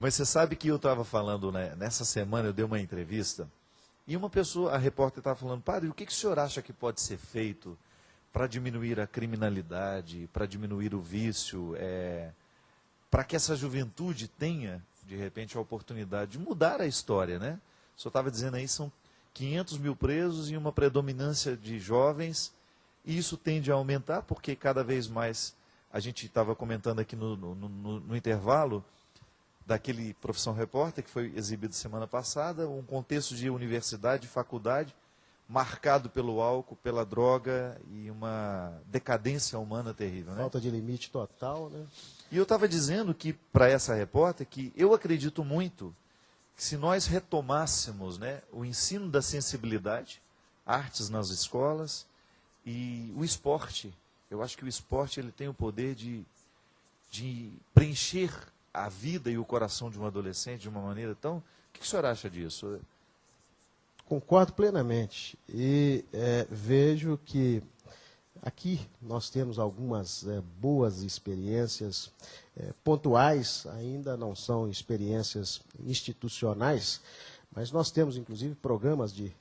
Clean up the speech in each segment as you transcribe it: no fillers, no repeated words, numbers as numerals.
Mas você sabe que eu estava falando, né, nessa semana eu dei uma entrevista e uma pessoa, a repórter estava falando, padre, o que o senhor acha que pode ser feito para diminuir a criminalidade, para diminuir o vício, para que essa juventude tenha, de repente, a oportunidade de mudar a história, né? O senhor estava dizendo aí, são 500 mil presos e uma predominância de jovens, e isso tende a aumentar, porque cada vez mais, a gente estava comentando aqui no intervalo, daquele Profissão Repórter, que foi exibido semana passada, um contexto de universidade, faculdade, marcado pelo álcool, pela droga e uma decadência humana terrível, né? Falta de limite total, né? E eu estava dizendo que, para essa repórter, que eu acredito muito que se nós retomássemos, né, o ensino da sensibilidade, artes nas escolas e o esporte, eu acho que o esporte ele tem o poder de preencher a vida e o coração de um adolescente de uma maneira tão... O que o senhor acha disso? Concordo plenamente. E vejo que aqui nós temos algumas boas experiências pontuais, ainda não são experiências institucionais, mas nós temos inclusive programas de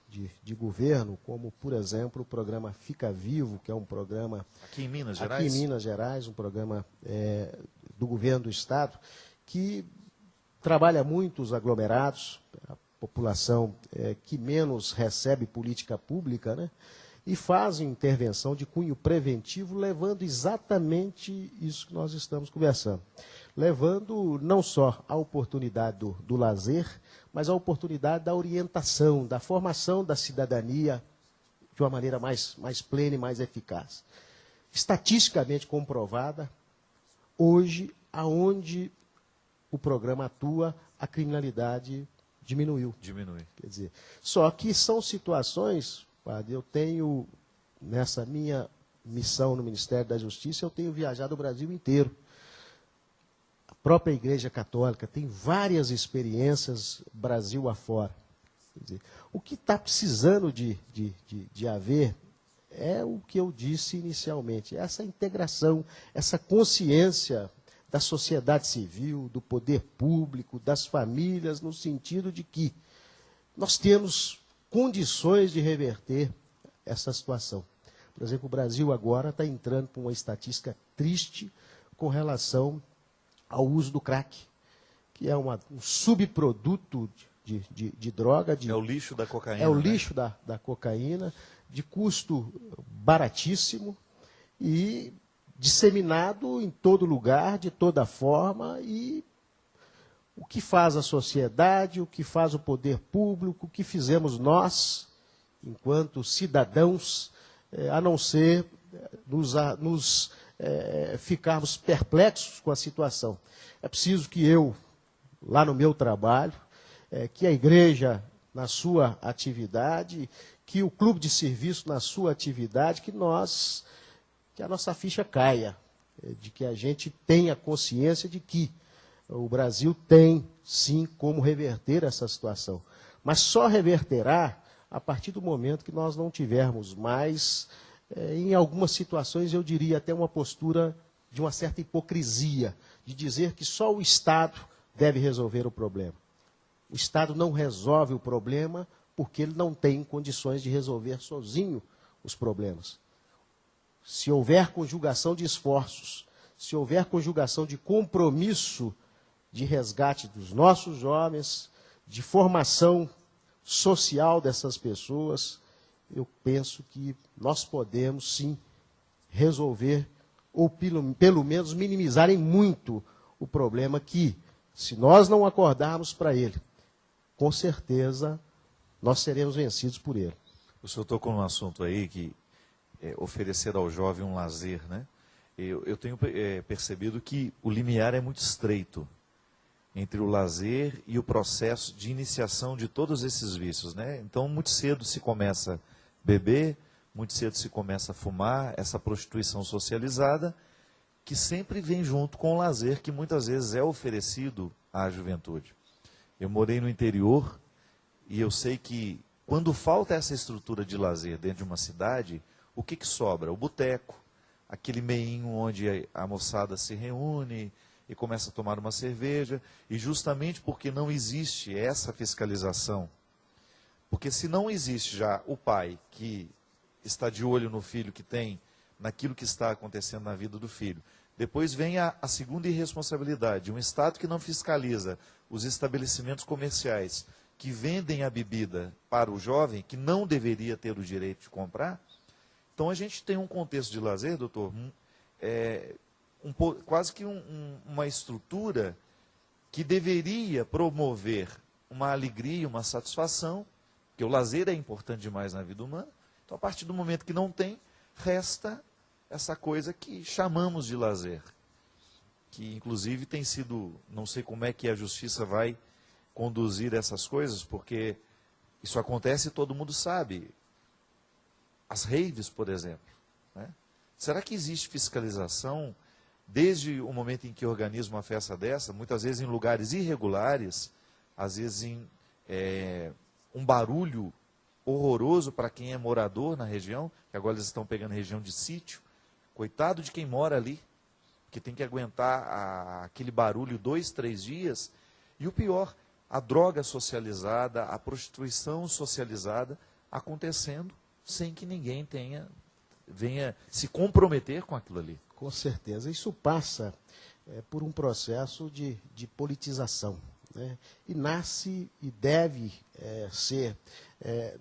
governo, como por exemplo o programa Fica Vivo, que é um programa aqui em Minas Gerais, um programa do governo do estado, que trabalha muito os aglomerados, a população que menos recebe política pública, né? E fazem intervenção de cunho preventivo, levando exatamente isso que nós estamos conversando. Levando não só a oportunidade do lazer, mas a oportunidade da orientação, da formação da cidadania de uma maneira mais plena e mais eficaz. Estatisticamente comprovada, hoje, aonde o programa atua, a criminalidade diminuiu. Diminui. Quer dizer, só que são situações... Padre, eu tenho, nessa minha missão no Ministério da Justiça, eu tenho viajado o Brasil inteiro. A própria Igreja Católica tem várias experiências Brasil afora. Quer dizer, o que está precisando de haver é o que eu disse inicialmente, essa integração, essa consciência da sociedade civil, do poder público, das famílias, no sentido de que nós temos condições de reverter essa situação. Por exemplo, o Brasil agora está entrando por uma estatística triste com relação ao uso do crack, que é um subproduto de droga. É o lixo da cocaína. É o né? lixo da cocaína, de custo baratíssimo e disseminado em todo lugar, de toda forma, e o que faz a sociedade, o que faz o poder público, o que fizemos nós, enquanto cidadãos, a não ser nos ficarmos perplexos com a situação. É preciso que eu, lá no meu trabalho, que a igreja na sua atividade, que o clube de serviço na sua atividade, que a nossa ficha caia, de que a gente tenha consciência de que o Brasil tem, sim, como reverter essa situação. Mas só reverterá a partir do momento que nós não tivermos mais, em algumas situações, eu diria até uma postura de uma certa hipocrisia, de dizer que só o Estado deve resolver o problema. O Estado não resolve o problema porque ele não tem condições de resolver sozinho os problemas. Se houver conjugação de esforços, se houver conjugação de compromisso de resgate dos nossos jovens, de formação social dessas pessoas, eu penso que nós podemos, sim, resolver, ou pelo menos minimizarem muito o problema que, se nós não acordarmos para ele, com certeza nós seremos vencidos por ele. O senhor tocou num assunto aí que é oferecer ao jovem um lazer, né? Eu tenho percebido que o limiar é muito estreito entre o lazer e o processo de iniciação de todos esses vícios, né? Então, muito cedo se começa a beber, muito cedo se começa a fumar, essa prostituição socializada, que sempre vem junto com o lazer, que muitas vezes é oferecido à juventude. Eu morei no interior e eu sei que quando falta essa estrutura de lazer dentro de uma cidade, o que sobra? O boteco, aquele meinho onde a moçada se reúne, e começa a tomar uma cerveja, e justamente porque não existe essa fiscalização, porque se não existe já o pai que está de olho no filho que tem, naquilo que está acontecendo na vida do filho, depois vem a segunda irresponsabilidade, um Estado que não fiscaliza os estabelecimentos comerciais que vendem a bebida para o jovem, que não deveria ter o direito de comprar. Então a gente tem um contexto de lazer, doutor, quase que uma estrutura que deveria promover uma alegria, uma satisfação, porque o lazer é importante demais na vida humana. Então, a partir do momento que não tem, resta essa coisa que chamamos de lazer, que inclusive tem sido, não sei como é que a justiça vai conduzir essas coisas, porque isso acontece e todo mundo sabe. As raves, por exemplo, né? Será que existe fiscalização desde o momento em que organiza uma festa dessa, muitas vezes em lugares irregulares, às vezes em um barulho horroroso para quem é morador na região, que agora eles estão pegando região de sítio, coitado de quem mora ali, que tem que aguentar aquele barulho 2, 3 dias, e o pior, a droga socializada, a prostituição socializada acontecendo sem que ninguém venha se comprometer com aquilo ali. Com certeza. Isso passa por um processo de politização, né? E nasce e deve ser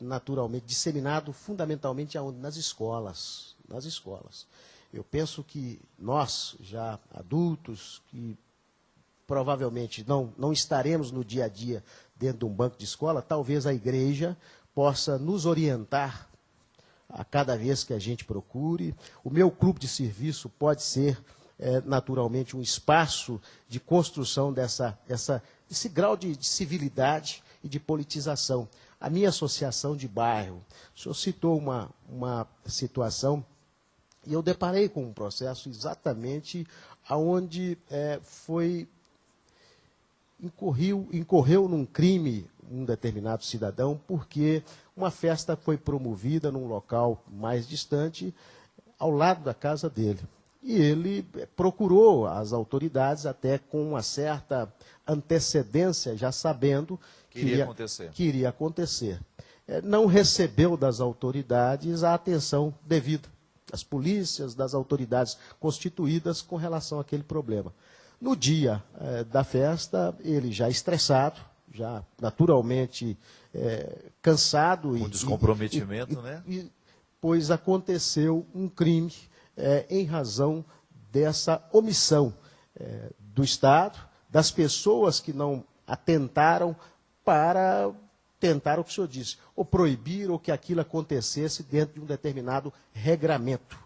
naturalmente disseminado fundamentalmente aonde? Nas escolas. Nas escolas. Eu penso que nós, já adultos, que provavelmente não estaremos no dia a dia dentro de um banco de escola, talvez a igreja possa nos orientar a cada vez que a gente procure. O meu clube de serviço pode ser, naturalmente, um espaço de construção desse grau de civilidade e de politização. A minha associação de bairro, o senhor citou uma situação, e eu deparei com um processo exatamente onde incorreu num crime um determinado cidadão, porque uma festa foi promovida num local mais distante, ao lado da casa dele. E ele procurou as autoridades até com uma certa antecedência, já sabendo que iria acontecer. Não recebeu das autoridades a atenção devida, das polícias, das autoridades constituídas com relação àquele problema. No dia da festa, ele já estressado, já naturalmente cansado. Com descomprometimento, né? Pois aconteceu um crime em razão dessa omissão do Estado, das pessoas que não atentaram para tentar o que o senhor disse, ou proibir ou que aquilo acontecesse dentro de um determinado regramento.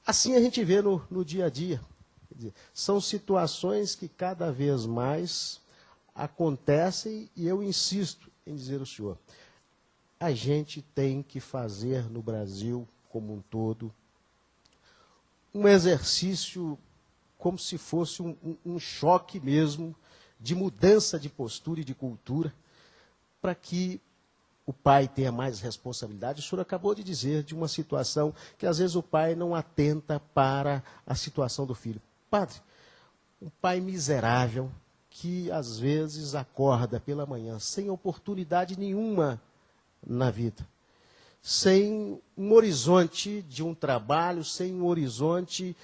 Assim a gente vê no dia a dia. Quer dizer, são situações que cada vez mais acontecem, e eu insisto em dizer ao senhor, a gente tem que fazer no Brasil como um todo um exercício como se fosse um choque mesmo de mudança de postura e de cultura, para que o pai tenha mais responsabilidade. O senhor acabou de dizer de uma situação que às vezes o pai não atenta para a situação do filho. Padre, um pai miserável que às vezes acorda pela manhã sem oportunidade nenhuma na vida, sem um horizonte de um trabalho, sem um horizonte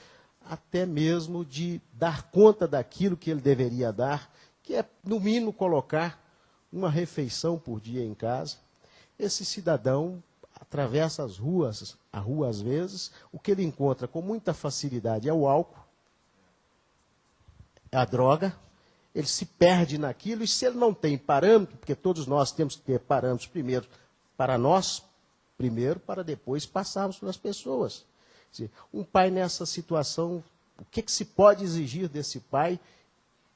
até mesmo de dar conta daquilo que ele deveria dar, que é, no mínimo, colocar uma refeição por dia em casa. Esse cidadão atravessa a rua às vezes, o que ele encontra com muita facilidade é o álcool, é a droga, ele se perde naquilo, e se ele não tem parâmetro, porque todos nós temos que ter parâmetros primeiro para nós, primeiro para depois passarmos para as pessoas. Quer dizer, um pai nessa situação, o que se pode exigir desse pai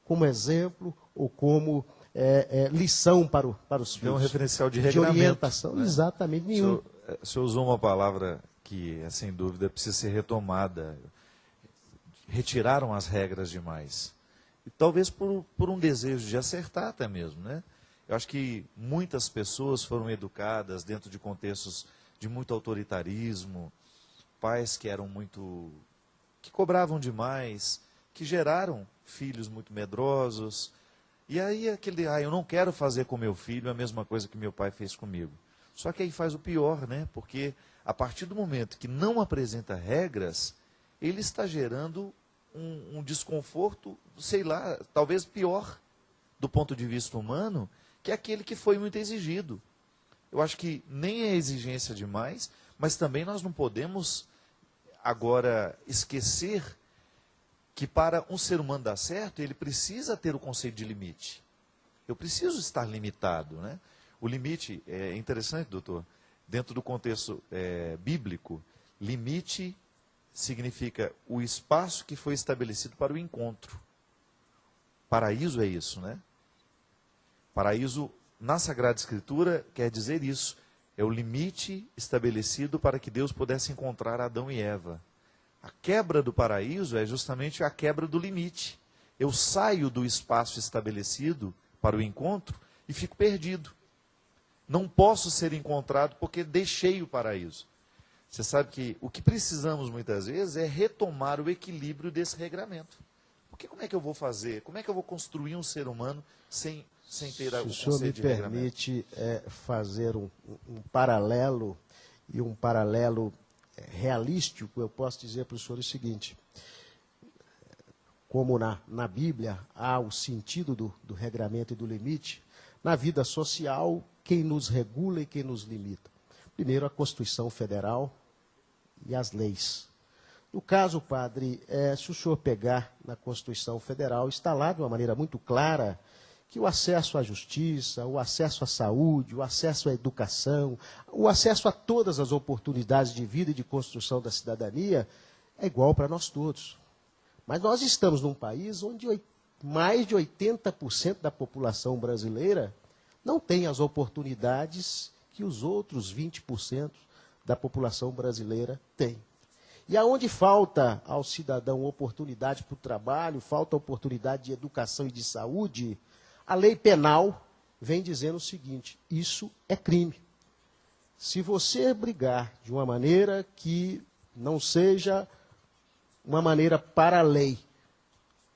como exemplo ou como lição para os filhos? Tem um referencial de regramento. De orientação, né? Exatamente, nenhum. O senhor usou uma palavra que, sem dúvida, precisa ser retomada. Retiraram as regras demais. E talvez por um desejo de acertar até mesmo, né? Eu acho que muitas pessoas foram educadas dentro de contextos de muito autoritarismo, pais que eram que cobravam demais, que geraram filhos muito medrosos. E aí eu não quero fazer com meu filho a mesma coisa que meu pai fez comigo. Só que aí faz o pior, né? Porque a partir do momento que não apresenta regras, ele está gerando um desconforto, sei lá, talvez pior do ponto de vista humano, que é aquele que foi muito exigido. Eu acho que nem é exigência demais, mas também nós não podemos agora esquecer que para um ser humano dar certo, ele precisa ter o conceito de limite. Eu preciso estar limitado, né? O limite, é interessante, doutor, dentro do contexto bíblico, limite significa o espaço que foi estabelecido para o encontro. Paraíso é isso, né? Paraíso, na Sagrada Escritura, quer dizer isso. É o limite estabelecido para que Deus pudesse encontrar Adão e Eva. A quebra do paraíso é justamente a quebra do limite. Eu saio do espaço estabelecido para o encontro e fico perdido. Não posso ser encontrado porque deixei o paraíso. Você sabe que o que precisamos muitas vezes é retomar o equilíbrio desse regramento. Porque como é que eu vou fazer? Como é que eu vou construir um ser humano sem ter o conceito de regramento? Se o senhor me permite fazer um paralelo, e um paralelo realístico, eu posso dizer para o senhor o seguinte: como na Bíblia há o sentido do regramento e do limite, na vida social, quem nos regula e quem nos limita? Primeiro, a Constituição Federal e as leis. No caso, padre, se o senhor pegar na Constituição Federal, está lá de uma maneira muito clara que o acesso à justiça, o acesso à saúde, o acesso à educação, o acesso a todas as oportunidades de vida e de construção da cidadania é igual para nós todos. Mas nós estamos num país onde mais de 80% da população brasileira não tem as oportunidades que os outros 20% da população brasileira tem. E aonde falta ao cidadão oportunidade para o trabalho, falta oportunidade de educação e de saúde, a lei penal vem dizendo o seguinte: isso é crime. Se você brigar de uma maneira que não seja uma maneira para a lei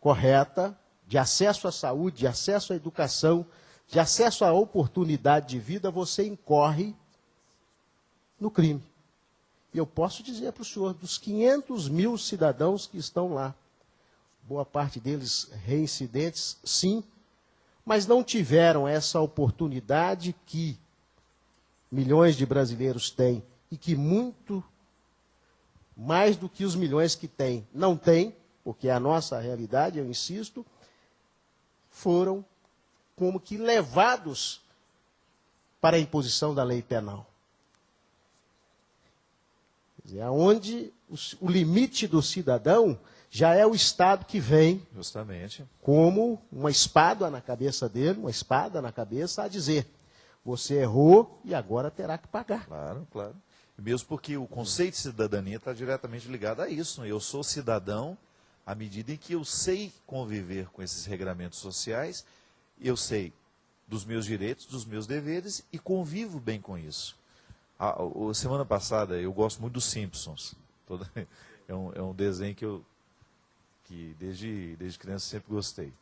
correta, de acesso à saúde, de acesso à educação, de acesso à oportunidade de vida, você incorre no crime. E eu posso dizer para o senhor, dos 500 mil cidadãos que estão lá, boa parte deles reincidentes, sim, mas não tiveram essa oportunidade que milhões de brasileiros têm e que muito mais do que os milhões que têm não têm, porque é a nossa realidade, eu insisto, foram como que levados para a imposição da lei penal. Quer dizer, onde o limite do cidadão já é o Estado que vem justamente como uma espada na cabeça dele, uma espada na cabeça, a dizer: você errou e agora terá que pagar. Claro, claro. Mesmo porque o conceito de cidadania está diretamente ligado a isso. Eu sou cidadão à medida em que eu sei conviver com esses regramentos sociais, eu sei dos meus direitos, dos meus deveres e convivo bem com isso. Semana passada, eu gosto muito dos Simpsons. É um desenho que desde criança sempre gostei.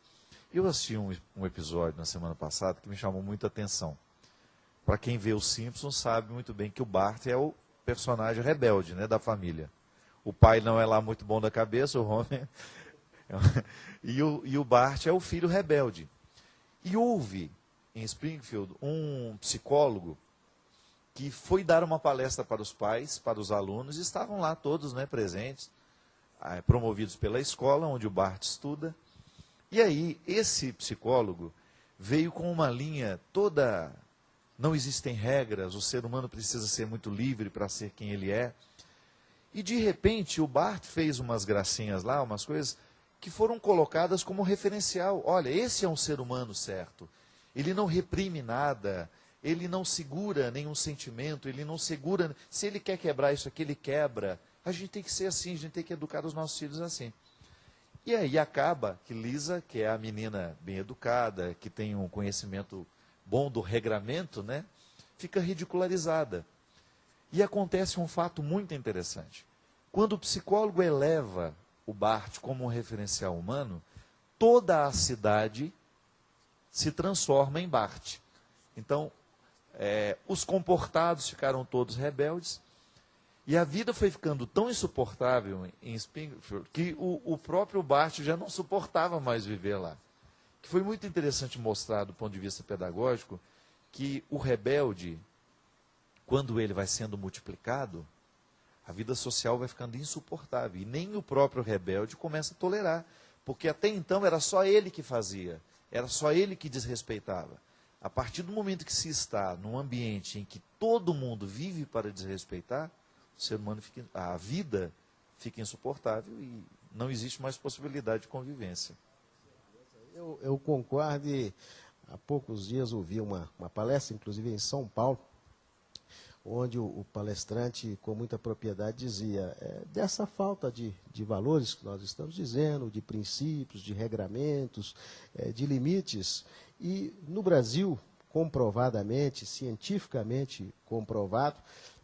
Eu assisti um episódio na semana passada que me chamou muita atenção. Para quem vê os Simpsons sabe muito bem que o Bart é o personagem rebelde, né, da família. O pai não é lá muito bom da cabeça, o Homer. E o Bart é o filho rebelde. E houve, em Springfield, um psicólogo que foi dar uma palestra para os pais, para os alunos, e estavam lá todos, né, presentes, promovidos pela escola onde o Bart estuda. E aí, esse psicólogo veio com uma linha toda: não existem regras, o ser humano precisa ser muito livre para ser quem ele é. E de repente o Bart fez umas gracinhas lá, umas coisas que foram colocadas como referencial. Olha, esse é um ser humano certo. Ele não reprime nada, ele não segura nenhum sentimento, ele não segura. Se ele quer quebrar isso aqui, ele quebra. A gente tem que ser assim, a gente tem que educar os nossos filhos assim. E aí acaba que Lisa, que é a menina bem educada, que tem um conhecimento bom do regramento, né, fica ridicularizada. E acontece um fato muito interessante. Quando o psicólogo eleva o Bart como um referencial humano, toda a cidade se transforma em Bart. Então, os comportados ficaram todos rebeldes, e a vida foi ficando tão insuportável em Springfield que o próprio Bart já não suportava mais viver lá. Que foi muito interessante mostrar, do ponto de vista pedagógico, que o rebelde, quando ele vai sendo multiplicado, a vida social vai ficando insuportável. E nem o próprio rebelde começa a tolerar, porque até então era só ele que fazia, era só ele que desrespeitava. A partir do momento que se está num ambiente em que todo mundo vive para desrespeitar, o ser humano a vida fica insuportável e não existe mais possibilidade de convivência. Eu concordo, e há poucos dias ouvi uma palestra, inclusive em São Paulo, onde o palestrante, com muita propriedade, dizia dessa falta de valores que nós estamos dizendo, de princípios, de regramentos, de limites. E no Brasil, comprovadamente, cientificamente comprovado,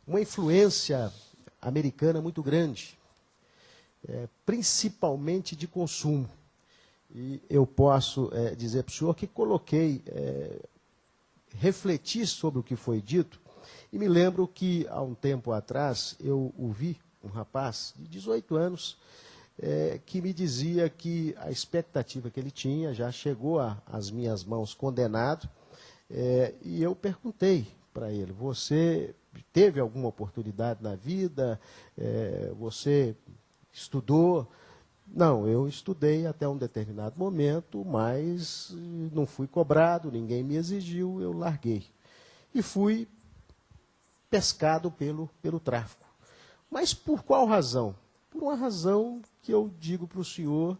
uma influência americana muito grande, principalmente de consumo. E eu posso dizer para o senhor que coloquei, refleti sobre o que foi dito, e me lembro que, há um tempo atrás, eu ouvi um rapaz de 18 anos que me dizia que a expectativa que ele tinha já chegou às minhas mãos condenado, e eu perguntei para ele: você teve alguma oportunidade na vida? Você estudou? Não, eu estudei até um determinado momento, mas não fui cobrado, ninguém me exigiu, eu larguei. E fui pescado pelo tráfico. Mas por qual razão? Por uma razão que eu digo para o senhor,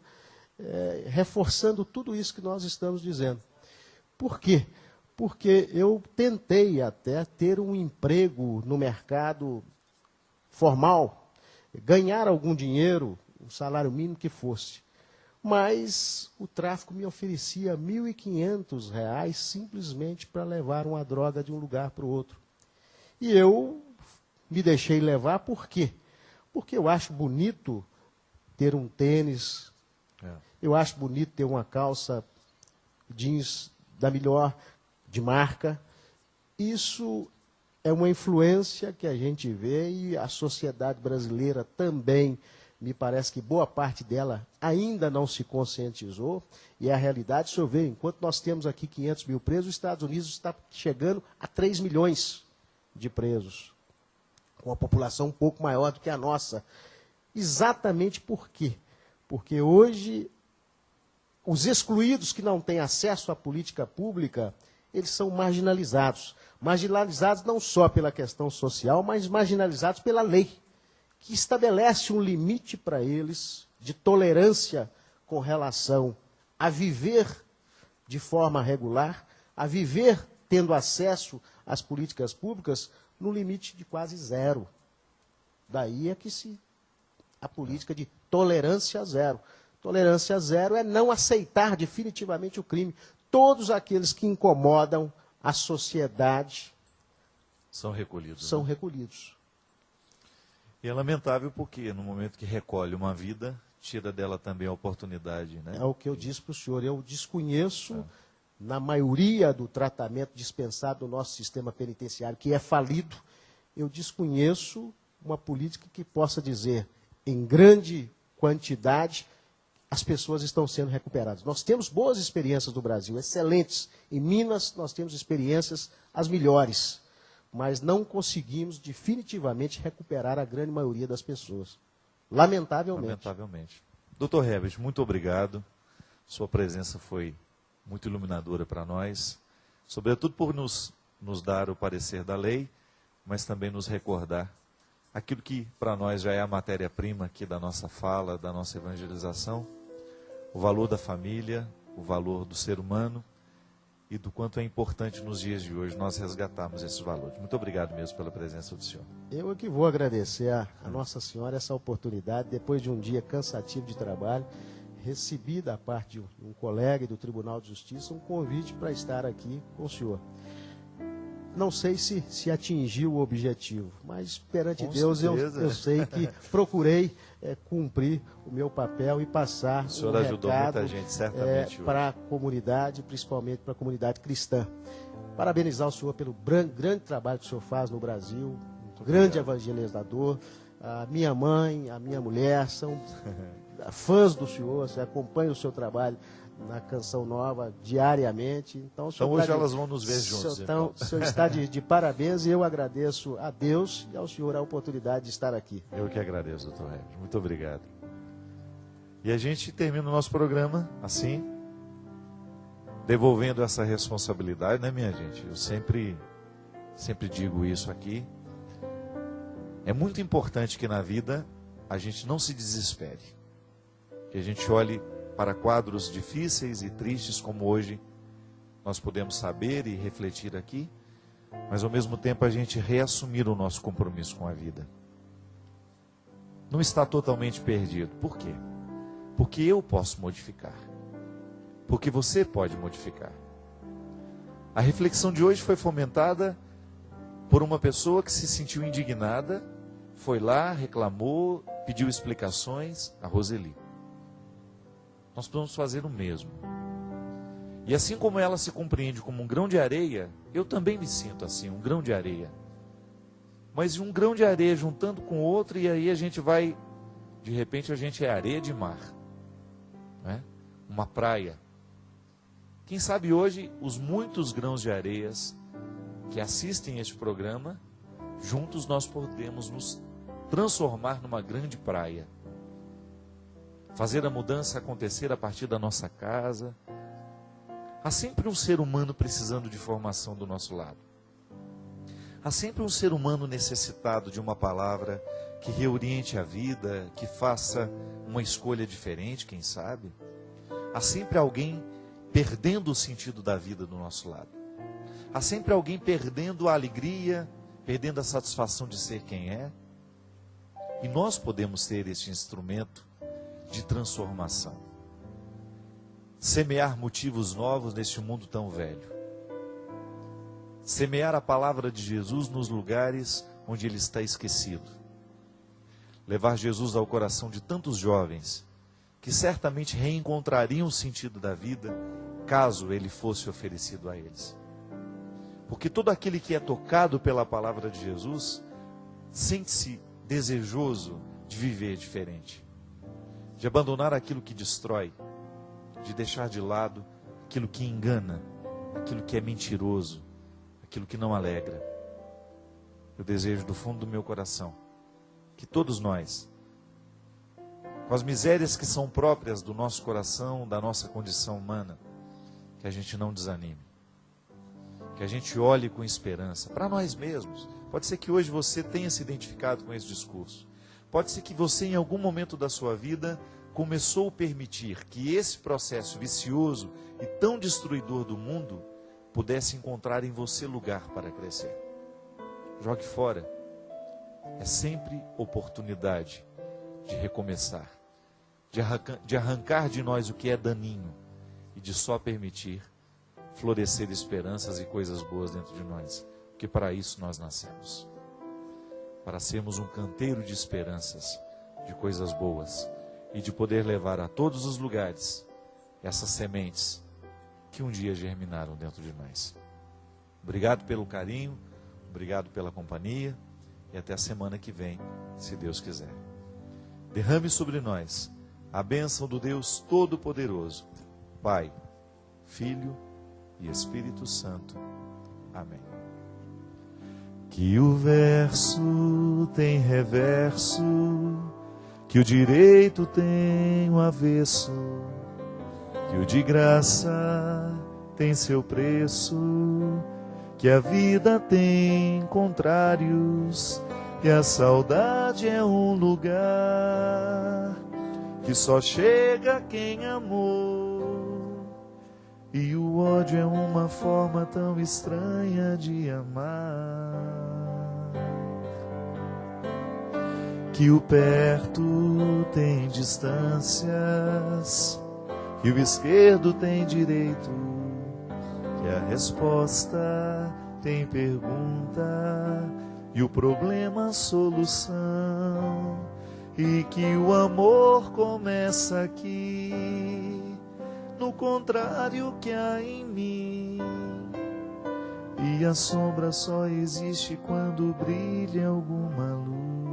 reforçando tudo isso que nós estamos dizendo. Por quê? Porque eu tentei até ter um emprego no mercado formal, ganhar algum dinheiro, um salário mínimo que fosse. Mas o tráfico me oferecia R$ 1.500 simplesmente para levar uma droga de um lugar para o outro. E eu me deixei levar, por quê? Porque eu acho bonito ter um tênis, eu acho bonito ter uma calça jeans da melhor, de marca. Isso é uma influência que a gente vê, e a sociedade brasileira também, me parece que boa parte dela ainda não se conscientizou, e é a realidade. Se eu ver, enquanto nós temos aqui 500 mil presos, os Estados Unidos está chegando a 3 milhões de presos, com uma população um pouco maior do que a nossa. Exatamente por quê? Porque hoje os excluídos que não têm acesso à política pública, eles são marginalizados. Marginalizados não só pela questão social, mas marginalizados pela lei, que estabelece um limite para eles de tolerância com relação a viver de forma regular, a viver tendo acesso às políticas públicas no limite de quase zero. Daí é que a política de tolerância zero. Tolerância zero é não aceitar definitivamente o crime. Todos aqueles que incomodam a sociedade são recolhidos. São recolhidos. E é lamentável porque, no momento que recolhe uma vida, tira dela também a oportunidade. Né? É o que eu disse para o senhor. Eu desconheço, na maioria do tratamento dispensado no nosso sistema penitenciário, que é falido, eu desconheço uma política que possa dizer, em grande quantidade, as pessoas estão sendo recuperadas. Nós temos boas experiências no Brasil, excelentes. Em Minas, nós temos experiências as melhores, mas não conseguimos definitivamente recuperar a grande maioria das pessoas. Lamentavelmente. Lamentavelmente. Dr. Herbert, muito obrigado. Sua presença foi muito iluminadora para nós, sobretudo por nos dar o parecer da lei, mas também nos recordar aquilo que para nós já é a matéria-prima aqui da nossa fala, da nossa evangelização, o valor da família, o valor do ser humano e do quanto é importante nos dias de hoje nós resgatarmos esses valores. Muito obrigado mesmo pela presença do senhor. Eu é que vou agradecer a Nossa Senhora essa oportunidade, depois de um dia cansativo de trabalho, recebi da parte de um colega do Tribunal de Justiça um convite para estar aqui com o senhor. Não sei se atingiu o objetivo, mas perante Com Deus certeza. eu sei que procurei cumprir o meu papel e passar O senhor um ajudou recado muita gente, certamente, para a comunidade, principalmente para a comunidade cristã. Parabenizar o senhor pelo grande trabalho que o senhor faz no Brasil, grande evangelizador. A minha mãe, a minha mulher são fãs do senhor, você acompanha o seu trabalho na Canção Nova diariamente. Então hoje elas vão nos ver juntos. Então, o senhor está de parabéns e eu agradeço a Deus e ao senhor a oportunidade de estar aqui. Eu que agradeço, doutor Regis. Muito obrigado. E a gente termina o nosso programa assim, devolvendo essa responsabilidade, né, minha gente? Eu sempre digo isso aqui. É muito importante que na vida a gente não se desespere. Que a gente olhe para quadros difíceis e tristes como hoje nós podemos saber e refletir aqui, mas ao mesmo tempo a gente reassumir o nosso compromisso com a vida. Não está totalmente perdido. Por quê? Porque eu posso modificar. Porque você pode modificar. A reflexão de hoje foi fomentada por uma pessoa que se sentiu indignada, foi lá, reclamou, pediu explicações, a Roseli. Nós podemos fazer o mesmo. E assim como ela se compreende como um grão de areia, eu também me sinto assim, um grão de areia. Mas um grão de areia juntando com outro, e aí a gente vai, de repente a gente é areia de mar, né? Uma praia. Quem sabe hoje os muitos grãos de areias que assistem este programa, juntos nós podemos nos transformar numa grande praia. Fazer a mudança acontecer a partir da nossa casa. Há sempre um ser humano precisando de formação do nosso lado. Há sempre um ser humano necessitado de uma palavra que reoriente a vida, que faça uma escolha diferente, quem sabe. Há sempre alguém perdendo o sentido da vida do nosso lado. Há sempre alguém perdendo a alegria, perdendo a satisfação de ser quem é. E nós podemos ser este instrumento de transformação. Semear motivos novos neste mundo tão velho. Semear a palavra de Jesus nos lugares onde ele está esquecido. Levar Jesus ao coração de tantos jovens que certamente reencontrariam o sentido da vida caso ele fosse oferecido a eles. Porque todo aquele que é tocado pela palavra de Jesus sente-se desejoso de viver diferente, de abandonar aquilo que destrói, de deixar de lado aquilo que engana, aquilo que é mentiroso, aquilo que não alegra. Eu desejo do fundo do meu coração que todos nós, com as misérias que são próprias do nosso coração, da nossa condição humana, que a gente não desanime, que a gente olhe com esperança para nós mesmos. Pode ser que hoje você tenha se identificado com esse discurso. Pode ser que você, em algum momento da sua vida, começou a permitir que esse processo vicioso e tão destruidor do mundo pudesse encontrar em você lugar para crescer. Jogue fora. É sempre oportunidade de recomeçar, de arrancar de nós o que é daninho e de só permitir florescer esperanças e coisas boas dentro de nós, porque para isso nós nascemos. Para sermos um canteiro de esperanças, de coisas boas, e de poder levar a todos os lugares essas sementes que um dia germinaram dentro de nós. Obrigado pelo carinho, obrigado pela companhia, e até a semana que vem, se Deus quiser. Derrame sobre nós a bênção do Deus Todo-Poderoso, Pai, Filho e Espírito Santo. Amém. Que o verso tem reverso, que o direito tem o avesso, que o de graça tem seu preço, que a vida tem contrários, que a saudade é um lugar que só chega quem amou, e o ódio é uma forma tão estranha de amar. Que o perto tem distâncias, que o esquerdo tem direito, que a resposta tem pergunta e o problema solução, e que o amor começa aqui, no contrário que há em mim, e a sombra só existe quando brilha alguma luz.